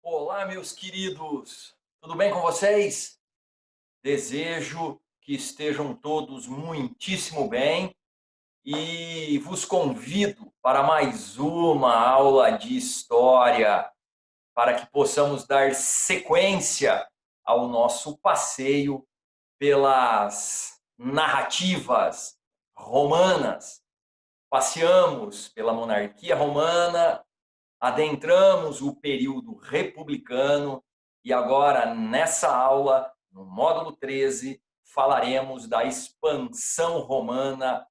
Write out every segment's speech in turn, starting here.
Olá, meus queridos, tudo bem com vocês? Desejo que estejam todos muitíssimo bem e vos convido para mais uma aula de história, para que possamos dar sequência ao nosso passeio pelas narrativas romanas. Passeamos pela monarquia romana, adentramos o período republicano e agora, nessa aula, no módulo 13, falaremos da expansão romana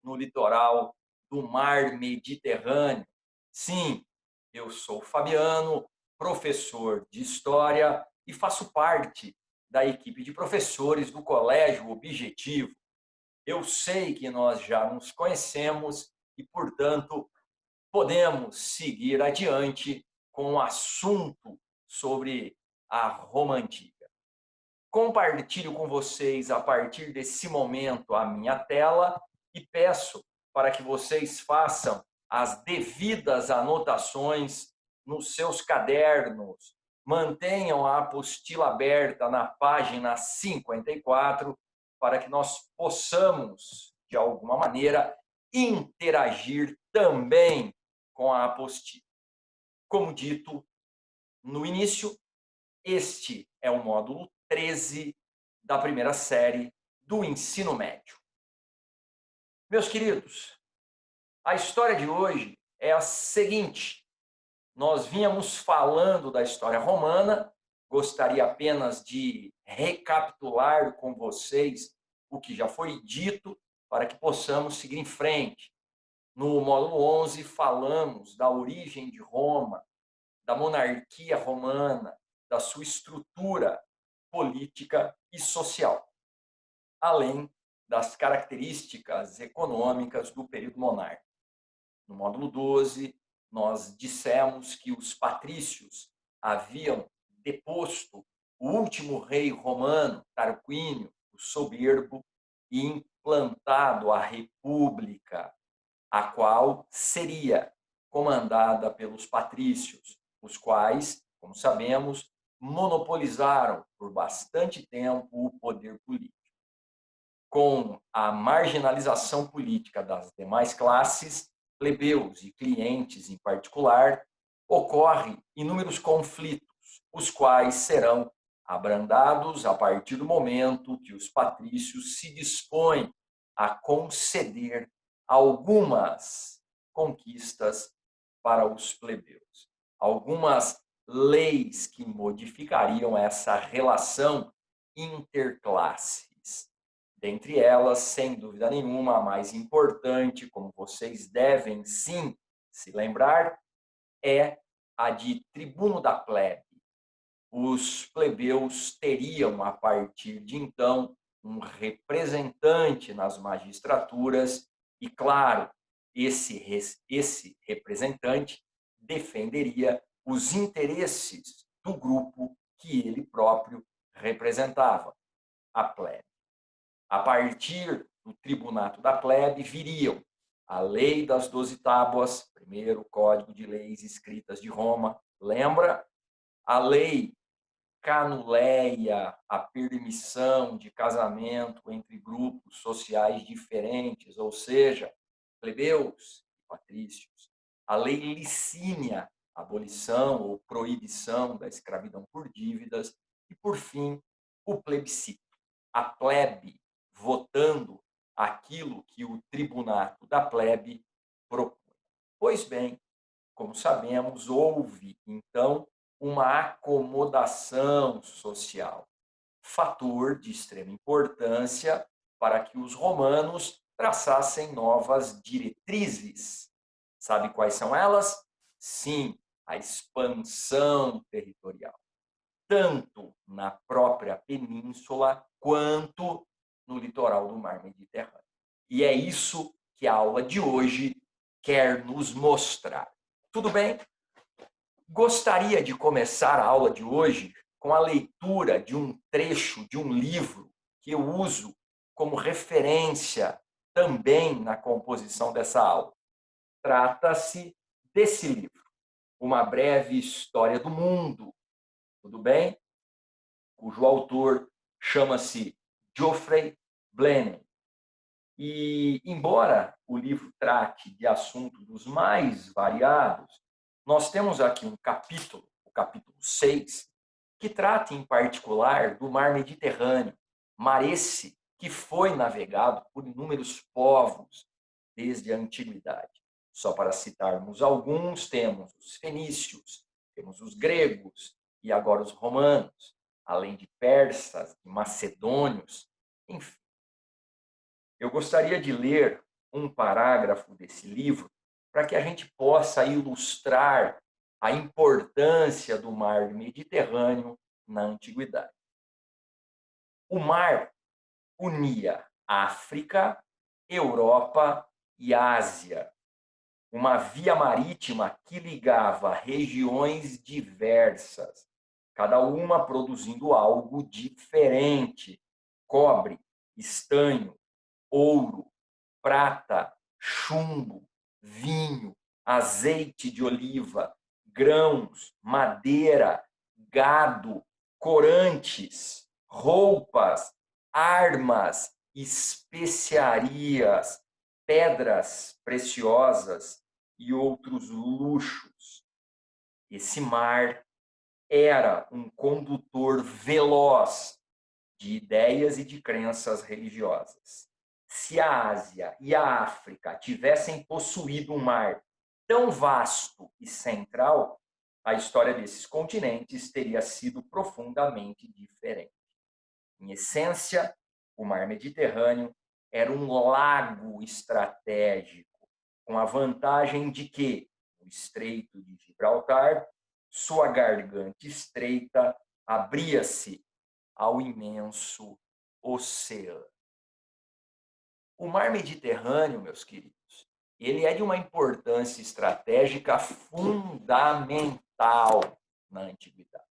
no litoral do Mar Mediterrâneo. Sim, eu sou Fabiano, professor de História e faço parte da equipe de professores do Colégio Objetivo. Eu sei que nós já nos conhecemos e, portanto, podemos seguir adiante com o assunto sobre a Roma Antiga. Compartilho com vocês, a partir desse momento, a minha tela e peço para que vocês façam as devidas anotações nos seus cadernos. Mantenham a apostila aberta na página 54 para que nós possamos, de alguma maneira, interagir também com a apostila. Como dito no início, este é o módulo 13 da primeira série do ensino médio. Meus queridos, a história de hoje é a seguinte: nós vínhamos falando da história romana, gostaria apenas de recapitular com vocês o que já foi dito para que possamos seguir em frente. No módulo 11, falamos da origem de Roma, da monarquia romana, da sua estrutura política e social, além das características econômicas do período monárquico. No módulo 12, nós dissemos que os patrícios haviam deposto o último rei romano, Tarquínio, o Soberbo, e implantado a república, a qual seria comandada pelos patrícios, os quais, como sabemos, monopolizaram por bastante tempo o poder político. Com a marginalização política das demais classes, plebeus e clientes em particular, ocorrem inúmeros conflitos, os quais serão abrandados a partir do momento que os patrícios se dispõem a conceder algumas conquistas para os plebeus, algumas leis que modificariam essa relação interclasses. Dentre elas, sem dúvida nenhuma, a mais importante, como vocês devem sim se lembrar, é a de tribuno da plebe. Os plebeus teriam, a partir de então, um representante nas magistraturas e, claro, esse representante defenderia os interesses do grupo que ele próprio representava, a plebe. A partir do tribunato da plebe viriam a lei das 12 tábuas, primeiro Código de Leis Escritas de Roma, lembra? A lei Canuleia, a permissão de casamento entre grupos sociais diferentes, ou seja, plebeus e patrícios. A lei Licínia, abolição ou proibição da escravidão por dívidas. E, por fim, o plebiscito, a plebe votando aquilo que o tribunato da plebe propõe. Pois bem, como sabemos, houve, então, uma acomodação social, fator de extrema importância para que os romanos traçassem novas diretrizes. Sabe quais são elas? Sim, a expansão territorial, tanto na própria península quanto no litoral do Mar Mediterrâneo. E é isso que a aula de hoje quer nos mostrar. Tudo bem? Gostaria de começar a aula de hoje com a leitura de um trecho de um livro que eu uso como referência também na composição dessa aula. Trata-se desse livro, Uma Breve História do Mundo, tudo bem? Cujo autor chama-se Geoffrey Blenheim. E, embora o livro trate de assuntos dos mais variados, nós temos aqui um capítulo, o capítulo 6, que trata em particular do mar Mediterrâneo, mar esse que foi navegado por inúmeros povos desde a antiguidade. Só para citarmos alguns, temos os fenícios, temos os gregos e agora os romanos, além de persas e macedônios, enfim. Eu gostaria de ler um parágrafo desse livro para que a gente possa ilustrar a importância do mar Mediterrâneo na antiguidade. O mar unia África, Europa e Ásia, uma via marítima que ligava regiões diversas, cada uma produzindo algo diferente: cobre, estanho, ouro, prata, chumbo, vinho, azeite de oliva, grãos, madeira, gado, corantes, roupas, armas, especiarias, pedras preciosas e outros luxos. Esse mar era um condutor veloz de ideias e de crenças religiosas. Se a Ásia e a África tivessem possuído um mar tão vasto e central, a história desses continentes teria sido profundamente diferente. Em essência, o mar Mediterrâneo era um lago estratégico, com a vantagem de que, no Estreito de Gibraltar, sua garganta estreita abria-se ao imenso oceano. O mar Mediterrâneo, meus queridos, ele é de uma importância estratégica fundamental na antiguidade.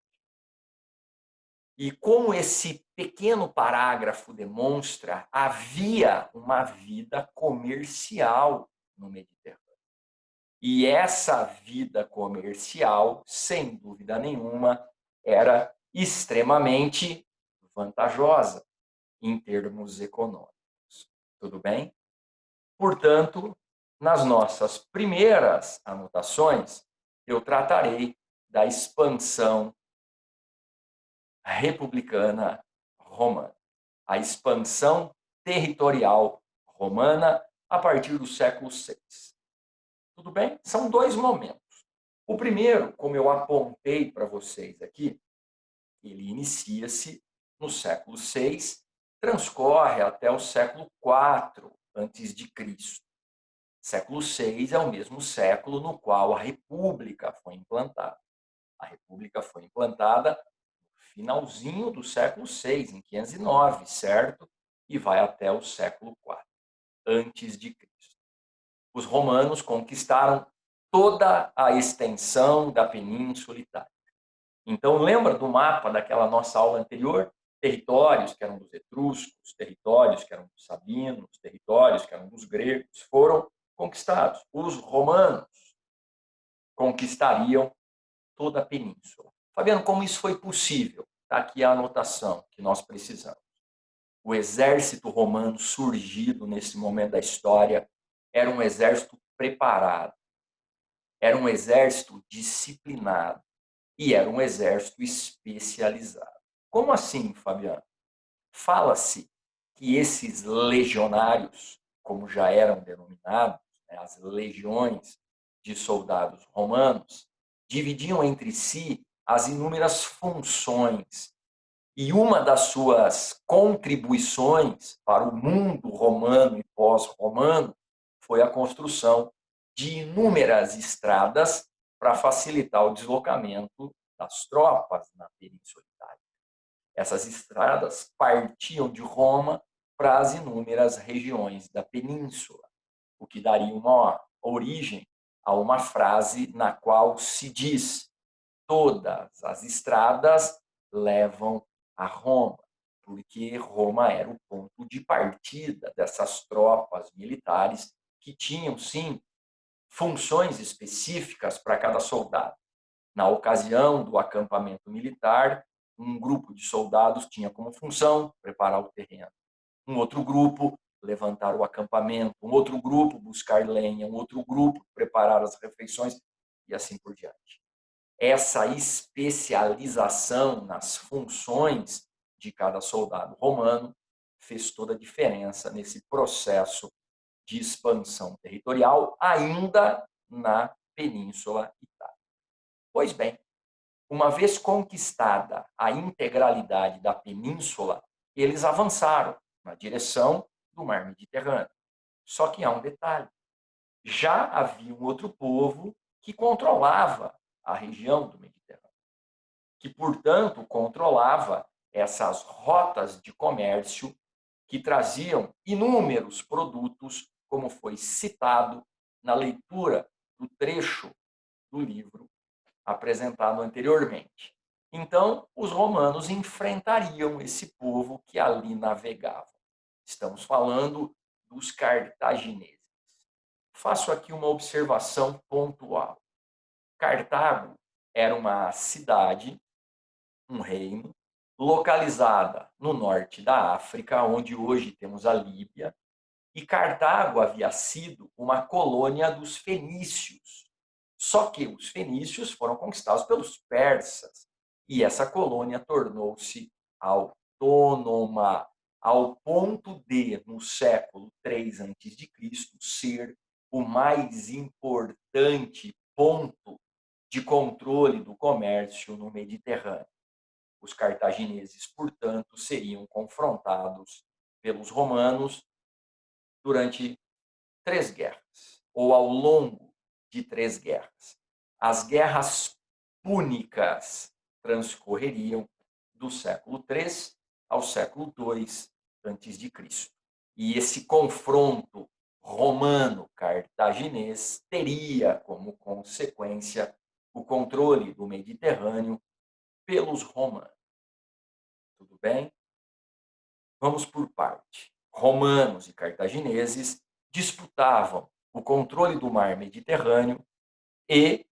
E como esse pequeno parágrafo demonstra, havia uma vida comercial no Mediterrâneo. E essa vida comercial, sem dúvida nenhuma, era extremamente vantajosa em termos econômicos. Tudo bem? Portanto, nas nossas primeiras anotações, eu tratarei da expansão republicana romana, a expansão territorial romana a partir do século VI. Tudo bem? São dois momentos. O primeiro, como eu apontei para vocês aqui, ele inicia-se no século VI, transcorre até o século IV antes de Cristo. Século VI é o mesmo século no qual a República foi implantada. A República foi implantada no finalzinho do século VI, em 509, certo? E vai até o século IV antes de Cristo. Os romanos conquistaram toda a extensão da Península Itálica. Então, lembra do mapa daquela nossa aula anterior? Territórios que eram dos etruscos, territórios que eram dos sabinos, territórios que eram dos gregos, foram conquistados. Os romanos conquistariam toda a península. Fabiano, como isso foi possível? Está aqui a anotação que nós precisamos. O exército romano surgido nesse momento da história era um exército preparado, era um exército disciplinado e era um exército especializado. Como assim, Fabiano? Fala-se que esses legionários, como já eram denominados, as legiões de soldados romanos, dividiam entre si as inúmeras funções. E uma das suas contribuições para o mundo romano e pós-romano foi a construção de inúmeras estradas para facilitar o deslocamento das tropas na Península Itálica. Essas estradas partiam de Roma para as inúmeras regiões da península, o que daria uma origem a uma frase na qual se diz: todas as estradas levam a Roma, porque Roma era o ponto de partida dessas tropas militares que tinham, sim, funções específicas para cada soldado. Na ocasião do acampamento militar, um grupo de soldados tinha como função preparar o terreno. Um outro grupo levantar o acampamento, um outro grupo buscar lenha, um outro grupo preparar as refeições e assim por diante. Essa especialização nas funções de cada soldado romano fez toda a diferença nesse processo de expansão territorial, ainda na Península Itálica. Pois bem, uma vez conquistada a integralidade da península, eles avançaram na direção do Mar Mediterrâneo. Só que há um detalhe: já havia um outro povo que controlava a região do Mediterrâneo, que, portanto, controlava essas rotas de comércio que traziam inúmeros produtos, como foi citado na leitura do trecho do livro apresentado anteriormente. Então, os romanos enfrentariam esse povo que ali navegava. Estamos falando dos cartagineses. Faço aqui uma observação pontual. Cartago era uma cidade, um reino, localizada no norte da África, onde hoje temos a Líbia, e Cartago havia sido uma colônia dos fenícios. Só que os fenícios foram conquistados pelos persas e essa colônia tornou-se autônoma, ao ponto de, no século III a.C., ser o mais importante ponto de controle do comércio no Mediterrâneo. Os cartagineses, portanto, seriam confrontados pelos romanos durante 3 guerras, ou ao longo de 3 guerras. As guerras púnicas transcorreriam do século III ao século II a.C. E esse confronto romano-cartaginês teria como consequência o controle do Mediterrâneo pelos romanos. Tudo bem? Vamos por parte. Romanos e cartagineses disputavam o controle do mar Mediterrâneo e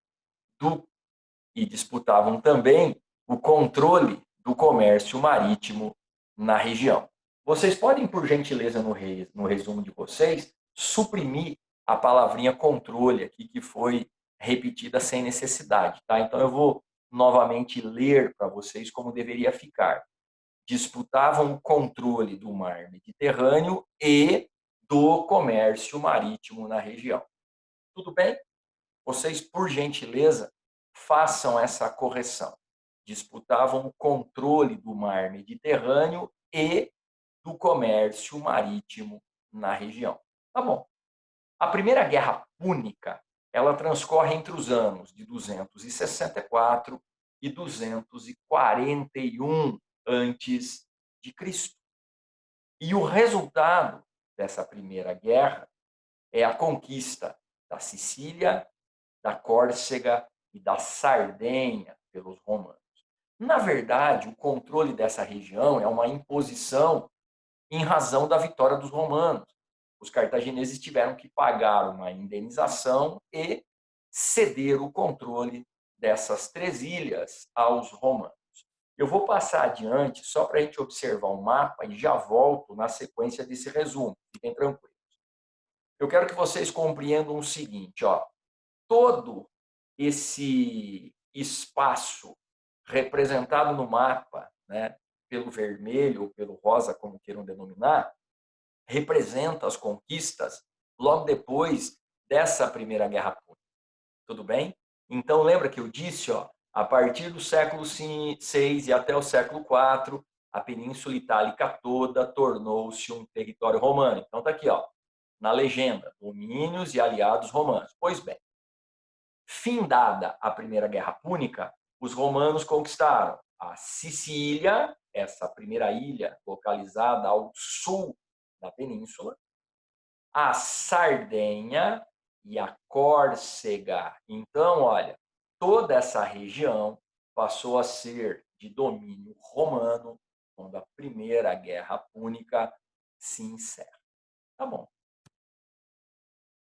disputavam também o controle do comércio marítimo na região. Vocês podem, por gentileza, no resumo de vocês, suprimir a palavrinha controle aqui, que foi repetida sem necessidade, tá? Então, eu vou novamente ler para vocês como deveria ficar. Disputavam o controle do mar Mediterrâneo e do comércio marítimo na região. Tudo bem? Vocês, por gentileza, façam essa correção. Disputavam o controle do mar Mediterrâneo e do comércio marítimo na região. Tá bom. A Primeira Guerra Púnica, ela transcorre entre os anos de 264 e 241 antes de Cristo. E o resultado dessa Primeira Guerra é a conquista da Sicília, da Córcega e da Sardenha pelos romanos. Na verdade, o controle dessa região é uma imposição em razão da vitória dos romanos. Os cartagineses tiveram que pagar uma indenização e ceder o controle dessas 3 ilhas aos romanos. Eu vou passar adiante só para a gente observar o mapa e já volto na sequência desse resumo. Fiquem tranquilos. Eu quero que vocês compreendam o seguinte, ó. Todo esse espaço representado no mapa, né, pelo vermelho ou pelo rosa, como queiram denominar, representa as conquistas logo depois dessa Primeira Guerra Púnica. Tudo bem? Então, lembra que eu disse, ó, a partir do século VI e até o século IV, a Península Itálica toda tornou-se um território romano. Então, está aqui, ó, na legenda, domínios e aliados romanos. Pois bem, findada a Primeira Guerra Púnica, os romanos conquistaram a Sicília, essa primeira ilha localizada ao sul da península, a Sardenha e a Córcega. Então, olha, toda essa região passou a ser de domínio romano quando a Primeira Guerra Púnica se encerra. Tá bom.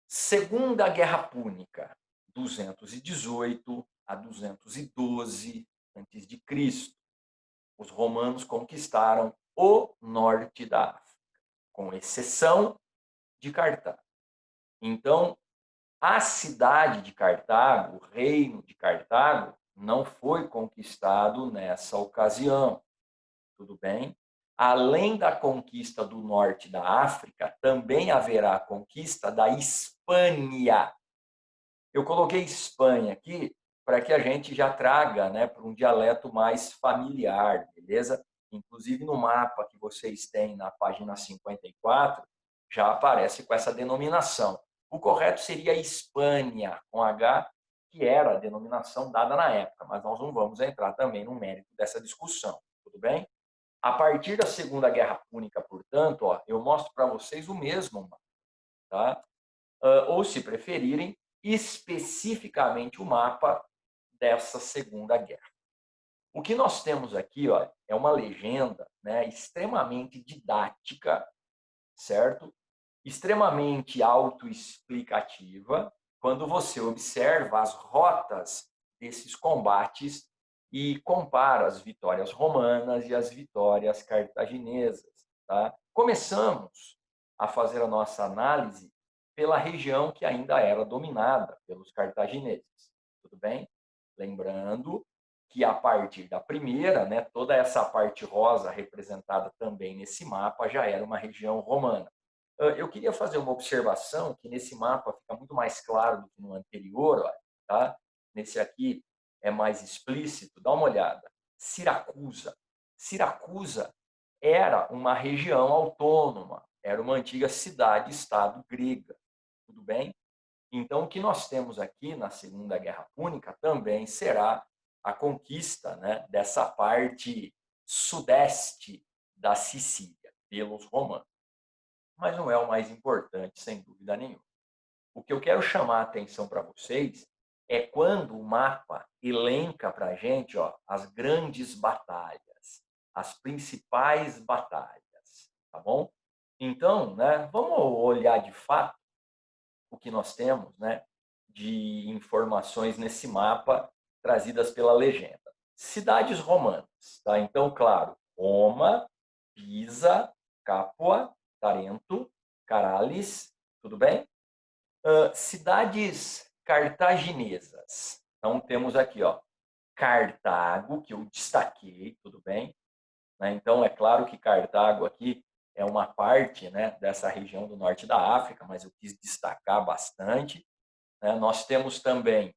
Segunda Guerra Púnica, 218 a 212 a.C. Os romanos conquistaram o norte da África, com exceção de Cartago. Então, a cidade de Cartago, o reino de Cartago, não foi conquistado nessa ocasião, tudo bem? Além da conquista do norte da África, também haverá a conquista da Hispânia. Eu coloquei Espanha aqui para que a gente já traga, né, para um dialeto mais familiar, beleza? Inclusive no mapa que vocês têm na página 54, já aparece com essa denominação. O correto seria Hispânia, com H, que era a denominação dada na época, mas nós não vamos entrar também no mérito dessa discussão, tudo bem? A partir da Segunda Guerra Púnica, portanto, ó, eu mostro para vocês o mesmo, tá? Ou, se preferirem, especificamente o mapa dessa Segunda Guerra. O que nós temos aqui, ó, é uma legenda, né, extremamente didática, certo? Extremamente autoexplicativa, quando você observa as rotas desses combates e compara as vitórias romanas e as vitórias cartaginesas. Tá? Começamos a fazer a nossa análise pela região que ainda era dominada pelos cartagineses. Tudo bem? Lembrando que a partir da primeira, né, toda essa parte rosa representada também nesse mapa já era uma região romana. Eu queria fazer uma observação que nesse mapa fica muito mais claro do que no anterior, ó, tá? Nesse aqui é mais explícito, dá uma olhada. Siracusa. Siracusa era uma região autônoma, era uma antiga cidade-estado grega, tudo bem? Então, o que nós temos aqui na Segunda Guerra Púnica também será a conquista, né, dessa parte sudeste da Sicília pelos romanos. Mas não é o mais importante, sem dúvida nenhuma. O que eu quero chamar a atenção para vocês é quando o mapa elenca para a gente, ó, as grandes batalhas, as principais batalhas, tá bom? Então, né, vamos olhar de fato o que nós temos, né, de informações nesse mapa trazidas pela legenda. Cidades romanas, tá? Então, claro, Roma, Pisa, Capua, Tarento, Caralis, tudo bem? Cidades cartaginesas. Então, temos aqui, ó, Cartago, que eu destaquei, tudo bem? Né? Então, é claro que Cartago aqui é uma parte, né, dessa região do norte da África, mas eu quis destacar bastante. Né? Nós temos também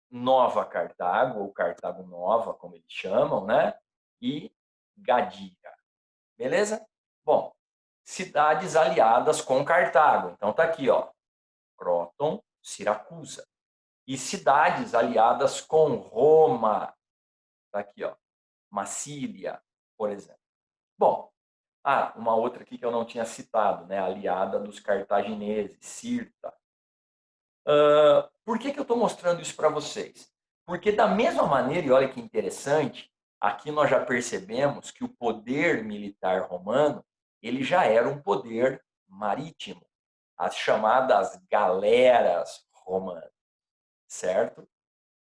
Nova Cartago, ou Cartago Nova, como eles chamam, né? E Gadira. Beleza? Bom, cidades aliadas com Cartago. Então tá aqui, ó, Croton, Siracusa. E cidades aliadas com Roma. Tá aqui, ó, Massília, por exemplo. Bom, uma outra aqui que eu não tinha citado, né, aliada dos cartagineses, Cirta. Por que eu estou mostrando isso para vocês? Porque da mesma maneira, e olha que interessante, aqui nós já percebemos que o poder militar romano ele já era um poder marítimo, as chamadas galeras romanas, certo?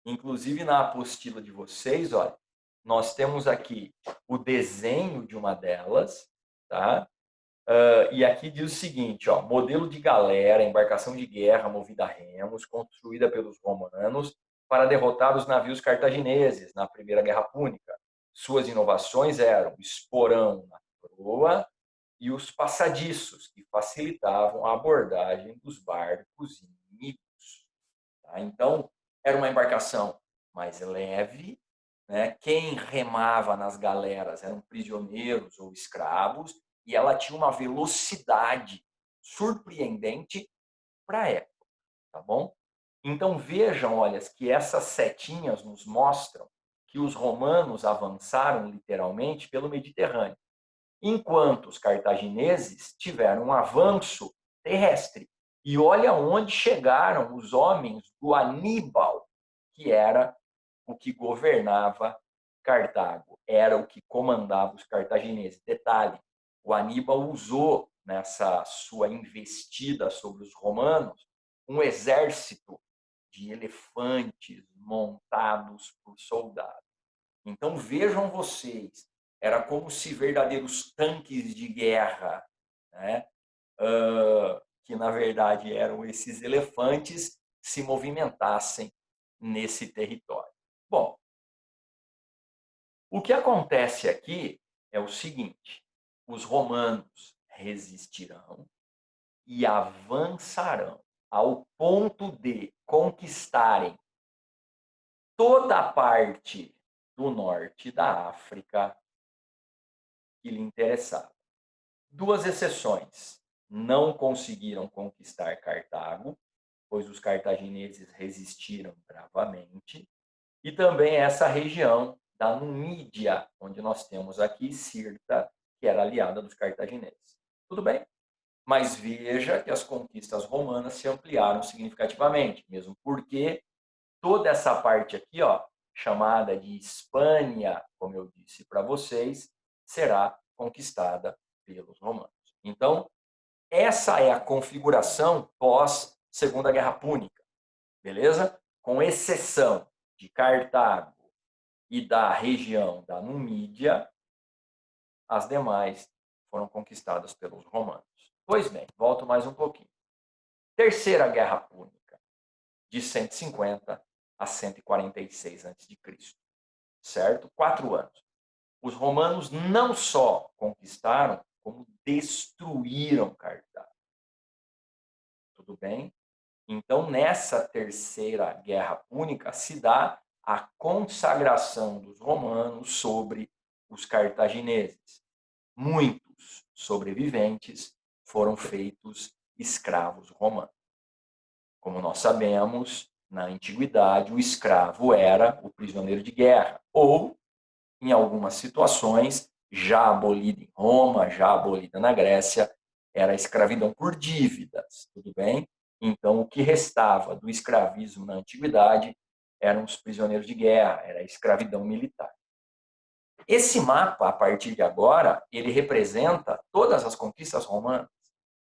Inclusive na apostila de vocês, olha, nós temos aqui o desenho de uma delas, tá? E aqui diz o seguinte, ó, modelo de galera, embarcação de guerra movida a remos, construída pelos romanos para derrotar os navios cartagineses na Primeira Guerra Púnica. Suas inovações eram o esporão na proa e os passadiços, que facilitavam a abordagem dos barcos inimigos. Tá? Então, era uma embarcação mais leve, né? Quem remava nas galeras eram prisioneiros ou escravos, e ela tinha uma velocidade surpreendente para a época, tá bom? Então vejam, olha, que essas setinhas nos mostram que os romanos avançaram literalmente pelo Mediterrâneo, enquanto os cartagineses tiveram um avanço terrestre. E olha onde chegaram os homens do Aníbal, que era o que governava Cartago, era o que comandava os cartagineses. Detalhe, o Aníbal usou nessa sua investida sobre os romanos um exército de elefantes montados por soldados. Então, vejam vocês, era como se verdadeiros tanques de guerra, né? Que na verdade eram esses elefantes, se movimentassem nesse território. Bom, o que acontece aqui é o seguinte: os romanos resistirão e avançarão ao ponto de conquistarem toda a parte do norte da África que lhe interessava. Duas exceções: não conseguiram conquistar Cartago, pois os cartagineses resistiram bravamente, e também essa região da Numídia, onde nós temos aqui Cirta, que era aliada dos cartagineses. Tudo bem? Mas veja que as conquistas romanas se ampliaram significativamente, mesmo porque toda essa parte aqui, ó, chamada de Hispânia, como eu disse para vocês, será conquistada pelos romanos. Então, essa é a configuração pós Segunda Guerra Púnica, beleza? Com exceção de Cartago e da região da Numídia, as demais foram conquistadas pelos romanos. Pois bem, volto mais um pouquinho. Terceira Guerra Púnica, de 150 a 146 a.C., certo? 4 anos. Os romanos não só conquistaram, como destruíram Cartago. Tudo bem? Então, nessa terceira Guerra Púnica, se dá a consagração dos romanos sobre os cartagineses. Muitos sobreviventes foram feitos escravos romanos. Como nós sabemos, na antiguidade, o escravo era o prisioneiro de guerra, ou, em algumas situações, já abolida em Roma, já abolida na Grécia, era a escravidão por dívidas, tudo bem? Então, o que restava do escravismo na antiguidade eram os prisioneiros de guerra, era a escravidão militar. Esse mapa, a partir de agora, ele representa todas as conquistas romanas.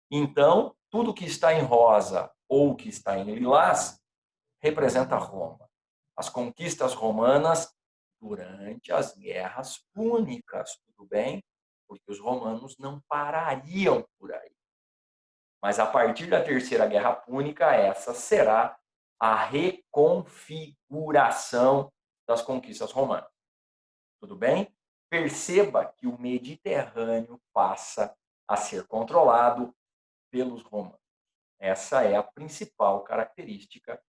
Então, tudo que está em rosa ou que está em lilás representa Roma. As conquistas romanas durante as guerras púnicas, tudo bem? Porque os romanos não parariam por aí. Mas a partir da Terceira Guerra Púnica, essa será a reconfiguração das conquistas romanas. Tudo bem? Perceba que o Mediterrâneo passa a ser controlado pelos romanos. Essa é a principal característica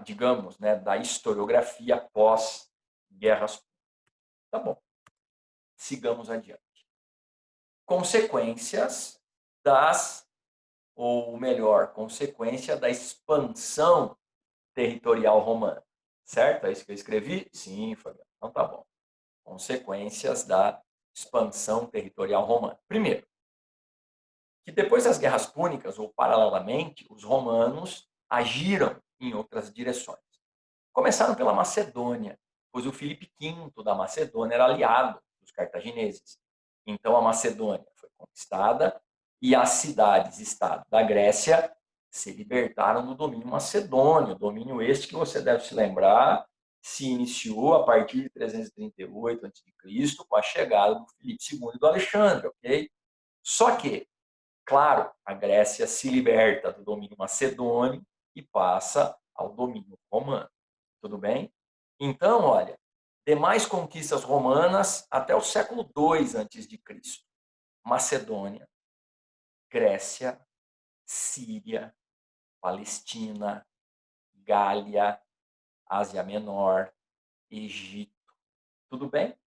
digamos, né, da historiografia pós-guerras. Tá bom. Sigamos adiante. Consequências ou melhor, consequência da expansão territorial romana. Certo? É isso que eu escrevi? Sim, Fabiano. Então tá bom. Consequências da expansão territorial romana. Primeiro, que depois das guerras púnicas, ou paralelamente, os romanos agiram em outras direções. Começaram pela Macedônia, pois o Filipe V da Macedônia era aliado dos cartagineses. Então a Macedônia foi conquistada e as cidades-estado da Grécia se libertaram do domínio macedônio, domínio este que você deve se lembrar se iniciou a partir de 338 a.C., com a chegada do Filipe II e do Alexandre, ok? Só que, claro, a Grécia se liberta do domínio macedônio e passa ao domínio romano. Tudo bem? Então, olha, demais conquistas romanas até o século II a.C. Macedônia, Grécia, Síria, Palestina, Gália, Ásia Menor, Egito. Tudo bem?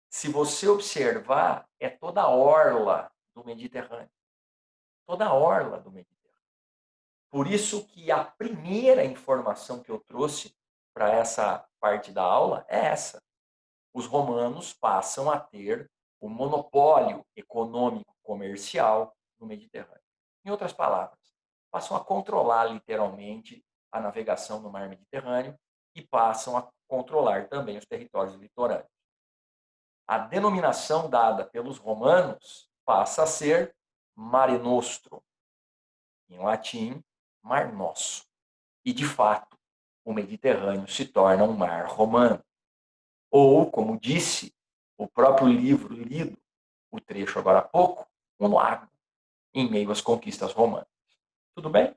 Se você observar, é toda a orla do Mediterrâneo. Toda a orla do Mediterrâneo. Por isso que a primeira informação que eu trouxe para essa parte da aula é essa. Os romanos passam a ter o monopólio econômico comercial no Mediterrâneo. Em outras palavras, passam a controlar literalmente a navegação no mar Mediterrâneo e passam a controlar também os territórios litorâneos. A denominação dada pelos romanos passa a ser Mare Nostrum, em latim, Mar Nosso. E, de fato, o Mediterrâneo se torna um mar romano. Ou, como disse o próprio livro lido, o trecho agora há pouco, um lago em meio às conquistas romanas. Tudo bem?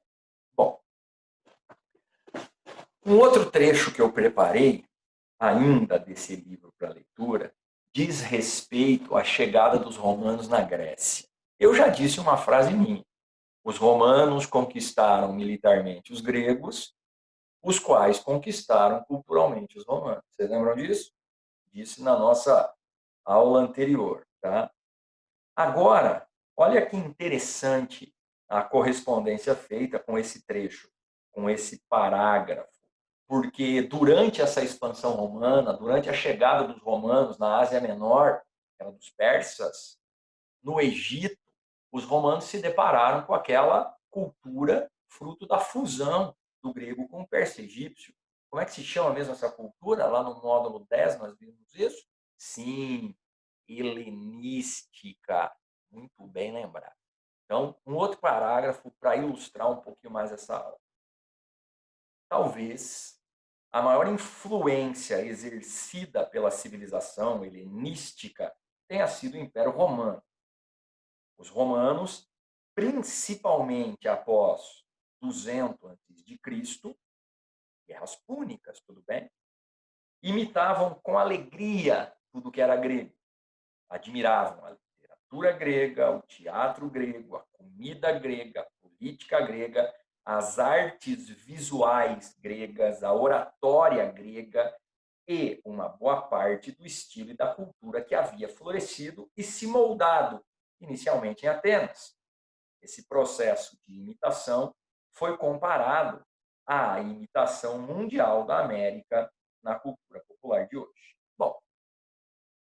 Bom, um outro trecho que eu preparei, ainda desse livro para leitura, diz respeito à chegada dos romanos na Grécia. Eu já disse uma frase minha. Os romanos conquistaram militarmente os gregos, os quais conquistaram culturalmente os romanos. Vocês lembram disso? Disse na nossa aula anterior, tá? Agora, olha que interessante a correspondência feita com esse trecho, com esse parágrafo, porque durante essa expansão romana, durante a chegada dos romanos na Ásia Menor, que era dos persas, no Egito, os romanos se depararam com aquela cultura fruto da fusão do grego com o persa egípcio. Como é que se chama mesmo essa cultura? Lá no módulo 10 nós vimos isso? Sim, helenística. Muito bem lembrado. Então, um outro parágrafo para ilustrar um pouquinho mais essa aula. Talvez a maior influência exercida pela civilização helenística tenha sido o Império Romano. Os romanos, principalmente após 200 a.C., guerras púnicas, tudo bem? Imitavam com alegria tudo que era grego. Admiravam a literatura grega, o teatro grego, a comida grega, a política grega, as artes visuais gregas, a oratória grega e uma boa parte do estilo e da cultura que havia florescido e se moldado inicialmente em Atenas. Esse processo de imitação foi comparado à imitação mundial da América na cultura popular de hoje. Bom,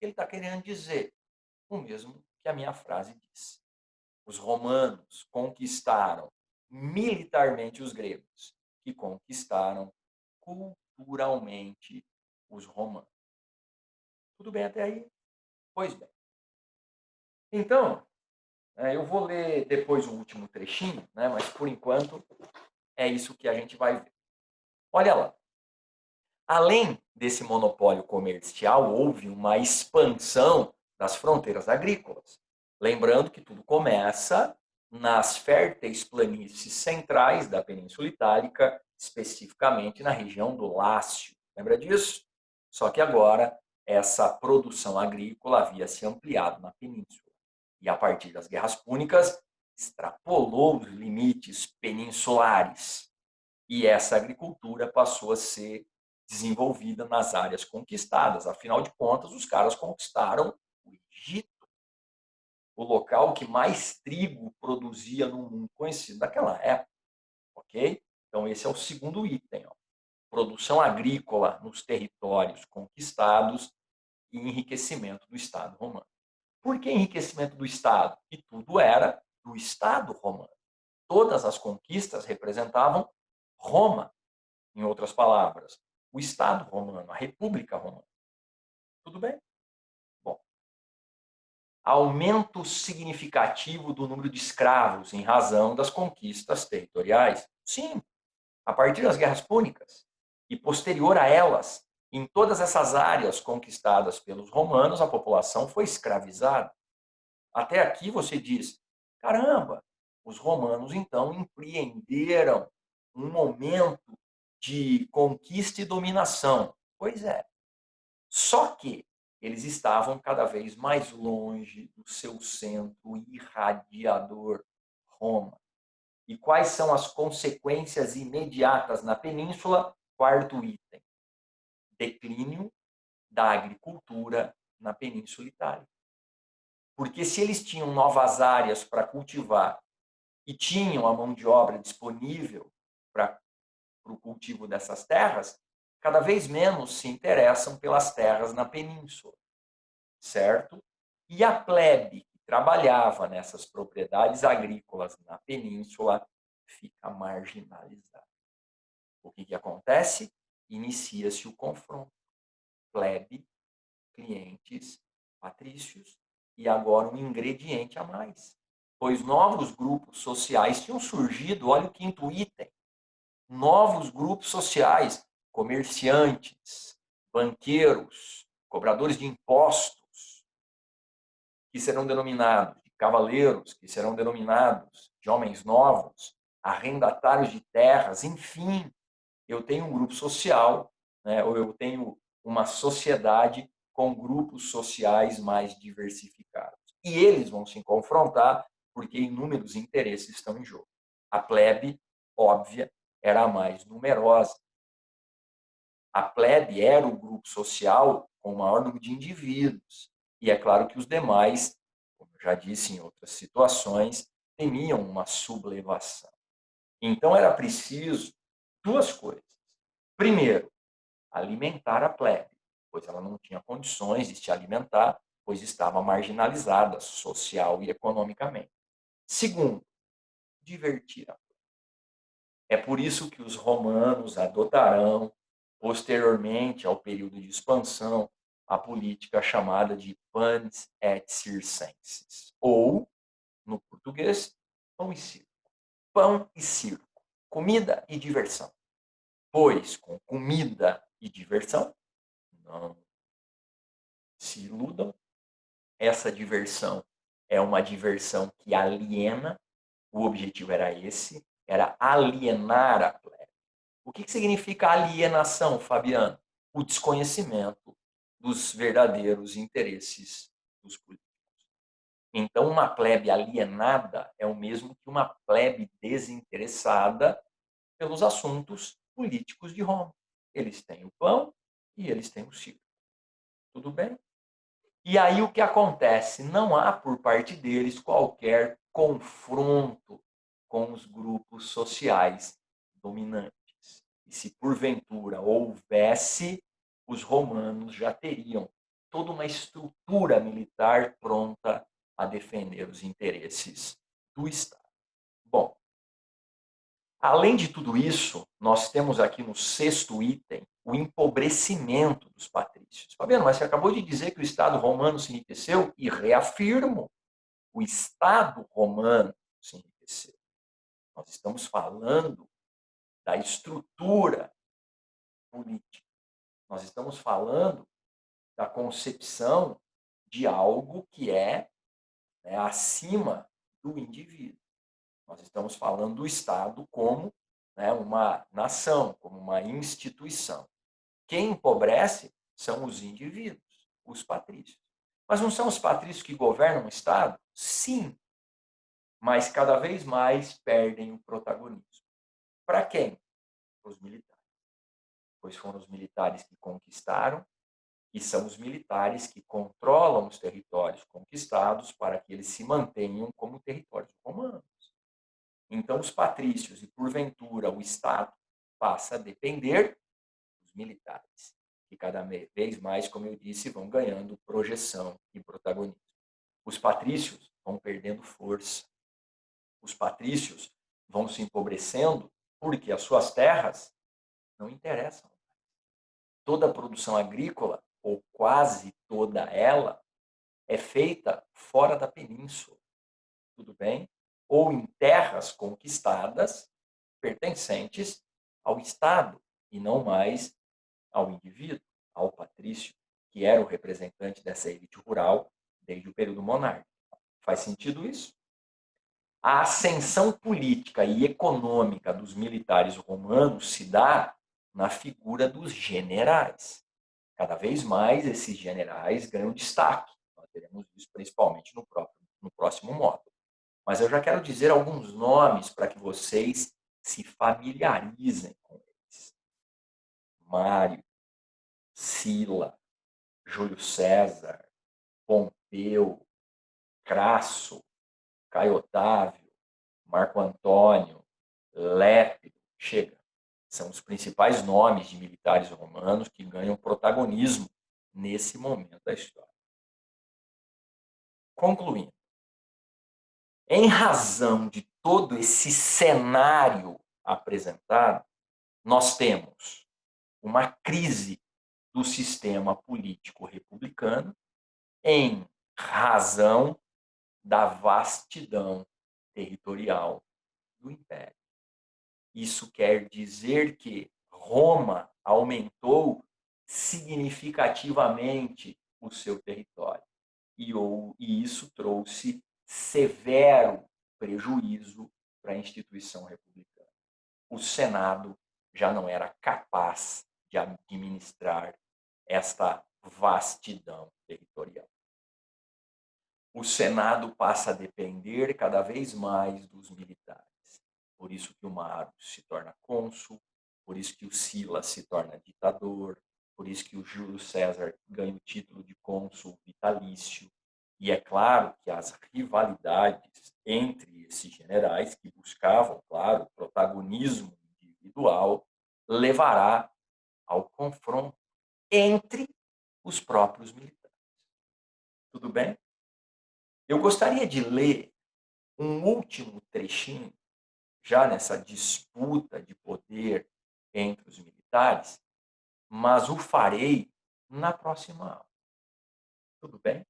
ele está querendo dizer o mesmo que a minha frase diz. Os romanos conquistaram militarmente os gregos, que conquistaram culturalmente os romanos. Tudo bem até aí? Pois bem. Então, eu vou ler depois o último trechinho, né, mas por enquanto é isso que a gente vai ver. Olha lá. Além desse monopólio comercial, houve uma expansão das fronteiras agrícolas. Lembrando que tudo começa nas férteis planícies centrais da Península Itálica, especificamente na região do Lácio. Lembra disso? Só que agora essa produção agrícola havia se ampliado na península. E a partir das guerras púnicas, extrapolou os limites peninsulares. E essa agricultura passou a ser desenvolvida nas áreas conquistadas. Afinal de contas, os caras conquistaram o Egito, o local que mais trigo produzia no mundo conhecido daquela época. Ok? Então, esse é o segundo item. Ó. Produção agrícola nos territórios conquistados e enriquecimento do Estado romano. Por que enriquecimento do Estado? E tudo era do Estado romano. Todas as conquistas representavam Roma, em outras palavras, o Estado romano, a República Romana. Tudo bem? Bom, aumento significativo do número de escravos em razão das conquistas territoriais. Sim, a partir das guerras púnicas e posterior a elas, em todas essas áreas conquistadas pelos romanos, a população foi escravizada. Até aqui você diz, caramba, os romanos então empreenderam um momento de conquista e dominação. Pois é. Só que eles estavam cada vez mais longe do seu centro irradiador, Roma. E quais são as consequências imediatas na península? Quarto item: declínio da agricultura na Península Itálica. Porque se eles tinham novas áreas para cultivar e tinham a mão de obra disponível para o cultivo dessas terras, cada vez menos se interessam pelas terras na península, certo? E a plebe que trabalhava nessas propriedades agrícolas na península fica marginalizada. O que acontece? Inicia-se o confronto. Plebe, clientes, patrícios, e agora um ingrediente a mais. pois novos grupos sociais tinham surgido, olha o quinto item, novos grupos sociais, comerciantes, banqueiros, cobradores de impostos, que serão denominados de cavaleiros, que serão denominados de homens novos, arrendatários de terras, enfim, eu tenho um grupo social, né, ou eu tenho uma sociedade com grupos sociais mais diversificados. E eles vão se confrontar porque inúmeros interesses estão em jogo. A plebe, óbvia, era a mais numerosa. A plebe era o grupo social com o maior número de indivíduos. E é claro que os demais, como eu já disse em outras situações, temiam uma sublevação. Então era preciso duas coisas. Primeiro, alimentar a plebe, pois ela não tinha condições de se alimentar, pois estava marginalizada social e economicamente. Segundo, divertir a plebe. É por isso que os romanos adotarão, posteriormente ao período de expansão, a política chamada de panis et circenses, ou, no português, pão e circo. Pão e circo, comida e diversão. Pois com comida e diversão, não se iludam, essa diversão é uma diversão que aliena, o objetivo era esse, era alienar a plebe. O que significa alienação, Fabiano? O desconhecimento dos verdadeiros interesses dos políticos. Então, uma plebe alienada é o mesmo que uma plebe desinteressada pelos assuntos políticos de Roma. Eles têm o pão e eles têm o circo. Tudo bem? E aí o que acontece? Não há por parte deles qualquer confronto com os grupos sociais dominantes. E se porventura houvesse, os romanos já teriam toda uma estrutura militar pronta a defender os interesses do Estado. Bom, além de tudo isso, nós temos aqui no sexto item o empobrecimento dos patrícios. Fabiano, mas você acabou de dizer que o Estado romano se enriqueceu, e reafirmo, o Estado romano se enriqueceu. Nós estamos falando da estrutura política. Nós estamos falando da concepção de algo que é, acima do indivíduo. Nós estamos falando do Estado como, uma nação, como uma instituição. Quem empobrece são os indivíduos, os patrícios. Mas não são os patrícios que governam o Estado? Sim, mas cada vez mais perdem o protagonismo. Para quem? Para os militares. Pois foram os militares que conquistaram e são os militares que controlam os territórios conquistados para que eles se mantenham como territórios romanos. Então, os patrícios e, porventura, o Estado passa a depender dos militares, que cada vez mais, como eu disse, vão ganhando projeção e protagonismo. Os patrícios vão perdendo força. Os patrícios vão se empobrecendo porque as suas terras não interessam. Toda a produção agrícola, ou quase toda ela, é feita fora da península. Tudo bem? Ou em terras conquistadas pertencentes ao Estado e não mais ao indivíduo, ao patrício, que era o representante dessa elite rural desde o período monárquico. Faz sentido isso? A ascensão política e econômica dos militares romanos se dá na figura dos generais. Cada vez mais esses generais ganham destaque. Nós teremos isso principalmente no próximo módulo. Mas eu já quero dizer alguns nomes para que vocês se familiarizem com eles. Mário, Sila, Júlio César, Pompeu, Crasso, Caio Otávio, Marco Antônio, Lépido, chega. São os principais nomes de militares romanos que ganham protagonismo nesse momento da história. Concluindo, em razão de todo esse cenário apresentado, nós temos uma crise do sistema político republicano em razão da vastidão territorial do Império. Isso quer dizer que Roma aumentou significativamente o seu território. E isso trouxe severo prejuízo para a instituição republicana. O Senado já não era capaz de administrar esta vastidão territorial. O Senado passa a depender cada vez mais dos militares. Por isso que o Mário se torna cônsul, por isso que o Silas se torna ditador, por isso que o Júlio César ganha o título de cônsul vitalício. E é claro que as rivalidades entre esses generais, que buscavam, claro, o protagonismo individual, levará ao confronto entre os próprios militares. Tudo bem? Eu gostaria de ler um último trechinho, já nessa disputa de poder entre os militares, mas o farei na próxima aula. Tudo bem?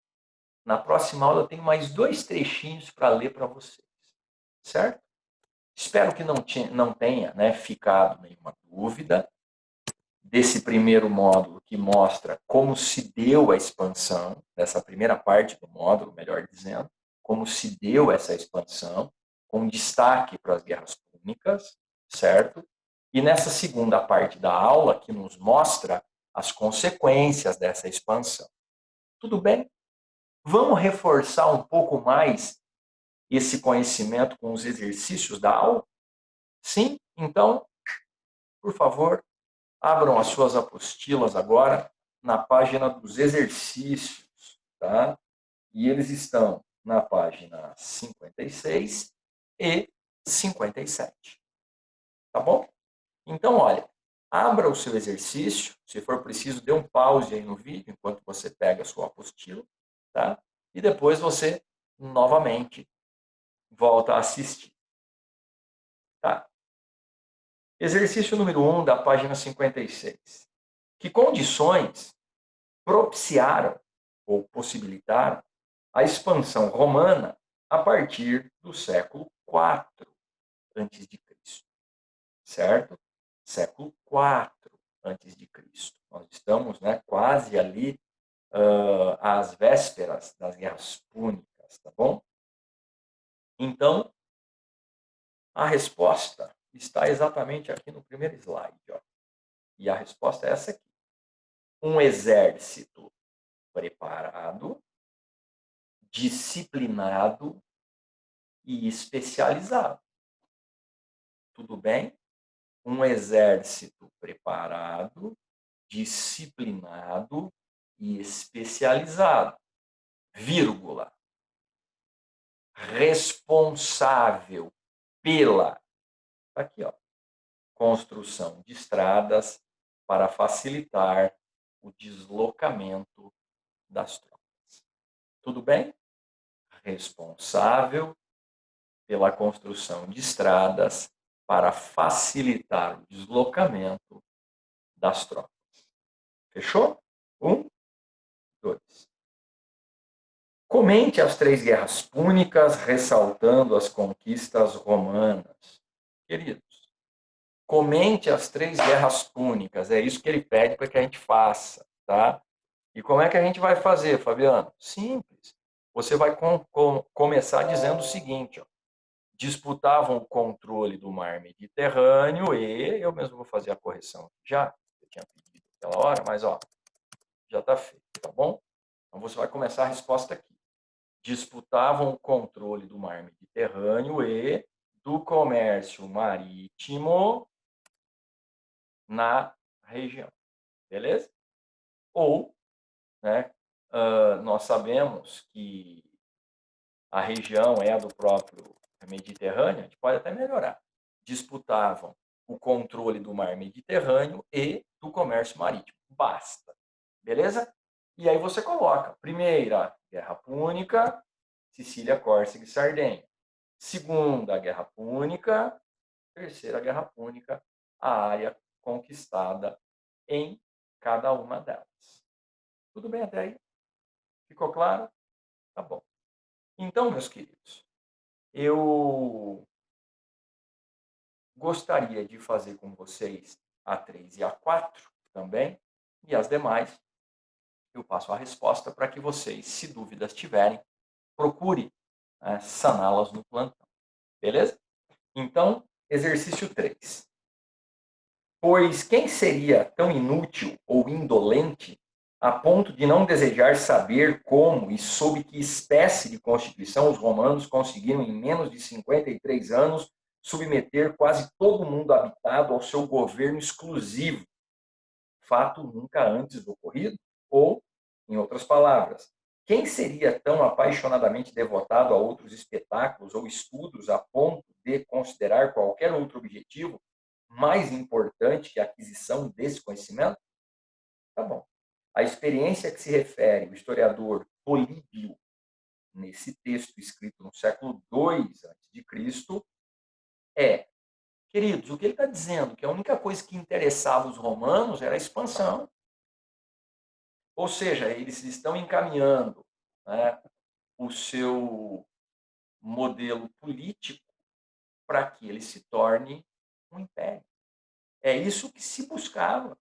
Na próxima aula eu tenho mais 2 trechinhos para ler para vocês, certo? Espero que não tenha, né, ficado nenhuma dúvida desse primeiro módulo que mostra como se deu a expansão, dessa primeira parte do módulo, melhor dizendo, como se deu essa expansão, com destaque para as guerras púnicas, certo? E nessa segunda parte da aula, que nos mostra as consequências dessa expansão. Tudo bem? Vamos reforçar um pouco mais esse conhecimento com os exercícios da aula? Sim? Então, por favor, abram as suas apostilas agora na página dos exercícios, tá? E eles estão na página 56 e 57. Tá bom? Então, olha, abra o seu exercício, se for preciso, dê um pause aí no vídeo enquanto você pega a sua apostila, tá? E depois você novamente volta a assistir. Tá? Exercício número 1 da página 56. Que condições propiciaram ou possibilitaram a expansão romana a partir do século IV antes de Cristo, certo? Século IV antes de Cristo. Nós estamos, né, quase ali às vésperas das guerras púnicas, tá bom? Então, a resposta está exatamente aqui no primeiro slide, ó. E a resposta é essa aqui. Um exército preparado, disciplinado e especializado. Tudo bem? Um exército preparado, disciplinado e especializado. Vírgula. Responsável pela, aqui, ó, construção de estradas para facilitar o deslocamento das tropas. Tudo bem? Responsável pela construção de estradas para facilitar o deslocamento das tropas. Fechou? 1, 2. Comente as 3 guerras púnicas, ressaltando as conquistas romanas. Queridos, comente as 3 guerras púnicas. É isso que ele pede para que a gente faça, tá? E como é que a gente vai fazer, Fabiano? Simples. Você vai começar dizendo o seguinte, ó. Disputavam o controle do mar Mediterrâneo e eu mesmo vou fazer a correção já. Eu tinha pedido aquela hora, mas ó, já está feito, tá bom? Então você vai começar a resposta aqui. Disputavam o controle do mar Mediterrâneo e do comércio marítimo na região, beleza? Ou, né, nós sabemos que a região é a do próprio Mediterrâneo, a gente pode até melhorar. Disputavam o controle do mar Mediterrâneo e do comércio marítimo. Basta. Beleza? E aí você coloca, primeira, Guerra Púnica, Sicília, Córcega e Sardenha. Segunda, Guerra Púnica. Terceira, Guerra Púnica, a área conquistada em cada uma delas. Tudo bem até aí? Ficou claro? Tá bom. Então, meus queridos, eu gostaria de fazer com vocês a 3 e a 4 também, e as demais eu passo a resposta para que vocês, se dúvidas tiverem, procure saná-las no plantão, beleza? Então, exercício 3. Pois quem seria tão inútil ou indolente a ponto de não desejar saber como e sob que espécie de constituição os romanos conseguiram, em menos de 53 anos, submeter quase todo o mundo habitado ao seu governo exclusivo, fato nunca antes ocorrido? Ou, em outras palavras, quem seria tão apaixonadamente devotado a outros espetáculos ou estudos a ponto de considerar qualquer outro objetivo mais importante que a aquisição desse conhecimento? Tá bom. A experiência a que se refere o historiador Políbio, nesse texto escrito no século II a.C., é, queridos, o que ele está dizendo? Que a única coisa que interessava os romanos era a expansão. Ou seja, eles estão encaminhando, né, o seu modelo político para que ele se torne um império. É isso que se buscava.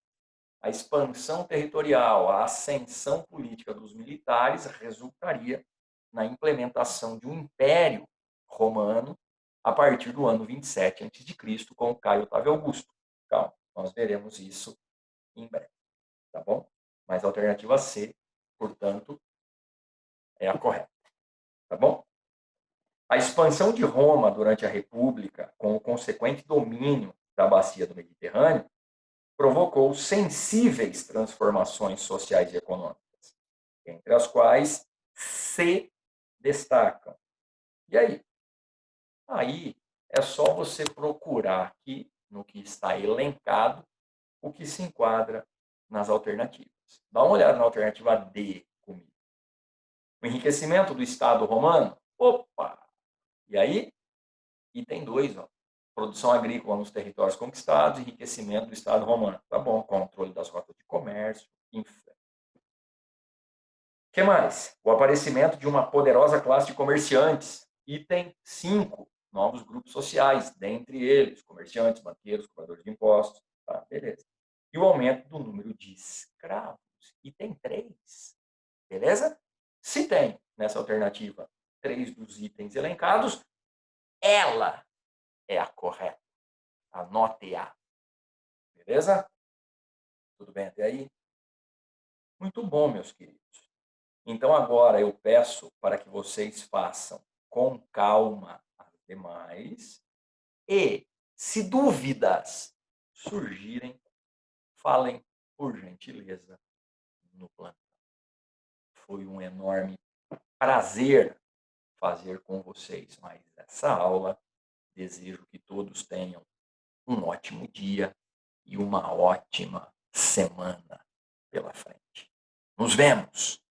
A expansão territorial, a ascensão política dos militares resultaria na implementação de um império romano a partir do ano 27 a.C., com Caio Otávio Augusto. Calma, nós veremos isso em breve, tá bom? Mas a alternativa C, portanto, é a correta, tá bom? A expansão de Roma durante a República, com o consequente domínio da bacia do Mediterrâneo, provocou sensíveis transformações sociais e econômicas, entre as quais se destacam. E aí? Aí é só você procurar aqui, no que está elencado, o que se enquadra nas alternativas. Dá uma olhada na alternativa D comigo. O enriquecimento do Estado romano? Opa! E aí, item 2, ó. Produção agrícola nos territórios conquistados, enriquecimento do Estado romano. Tá bom, controle das rotas de comércio, enfim. O que mais? O aparecimento de uma poderosa classe de comerciantes. Item 5, novos grupos sociais, dentre eles, comerciantes, banqueiros, cobradores de impostos. Tá, beleza. E o aumento do número de escravos. Item 3. Beleza? Se tem, nessa alternativa, 3 dos itens elencados, ela é a correta. Anote-a. Beleza? Tudo bem até aí? Muito bom, meus queridos. Então, agora eu peço para que vocês façam com calma as demais e, se dúvidas surgirem, falem, por gentileza, no plantão. Foi um enorme prazer fazer com vocês mais essa aula. Desejo que todos tenham um ótimo dia e uma ótima semana pela frente. Nos vemos!